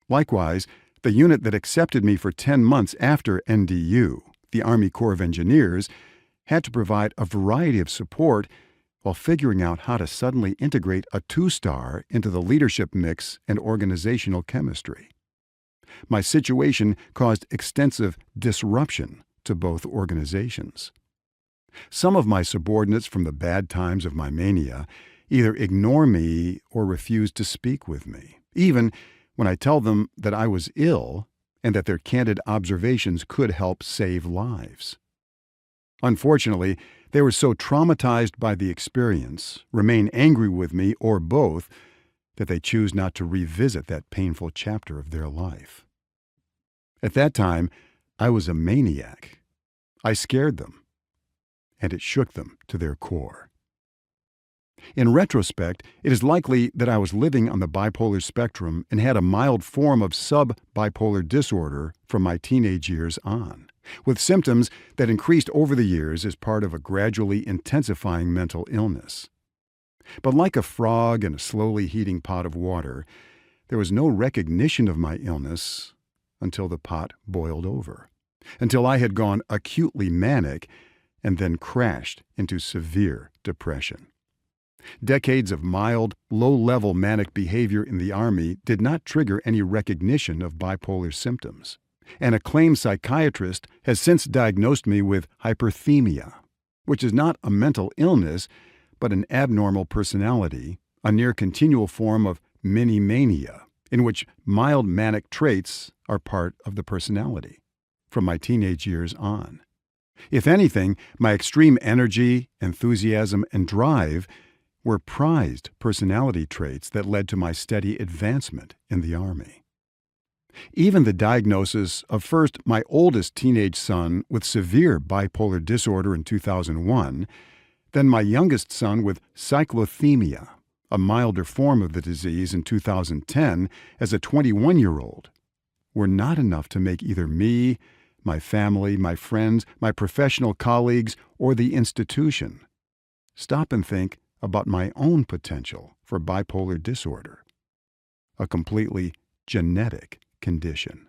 Likewise, the unit that accepted me for 10 months after NDU, the Army Corps of Engineers, had to provide a variety of support while figuring out how to suddenly integrate a 2-star into the leadership mix and organizational chemistry. My situation caused extensive disruption to both organizations. Some of my subordinates from the bad times of my mania either ignore me or refuse to speak with me, even when I tell them that I was ill and that their candid observations could help save lives. Unfortunately, they were so traumatized by the experience, remain angry with me or both, that they choose not to revisit that painful chapter of their life. At that time, I was a maniac. I scared them, and it shook them to their core. In retrospect, it is likely that I was living on the bipolar spectrum and had a mild form of sub-bipolar disorder from my teenage years on, with symptoms that increased over the years as part of a gradually intensifying mental illness. But like a frog in a slowly heating pot of water, there was no recognition of my illness until the pot boiled over, until I had gone acutely manic and then crashed into severe depression. Decades of mild, low-level manic behavior in the Army did not trigger any recognition of bipolar symptoms. An acclaimed psychiatrist has since diagnosed me with hyperthemia, which is not a mental illness, but an abnormal personality, a near-continual form of mini-mania, in which mild manic traits are part of the personality, from my teenage years on. If anything, my extreme energy, enthusiasm, and drive were prized personality traits that led to my steady advancement in the Army. Even the diagnosis of first my oldest teenage son with severe bipolar disorder in 2001, then my youngest son with cyclothemia, a milder form of the disease in 2010 as a 21-year-old, were not enough to make either me, my family, my friends, my professional colleagues, or the institution stop and think about my own potential for bipolar disorder, a completely genetic condition.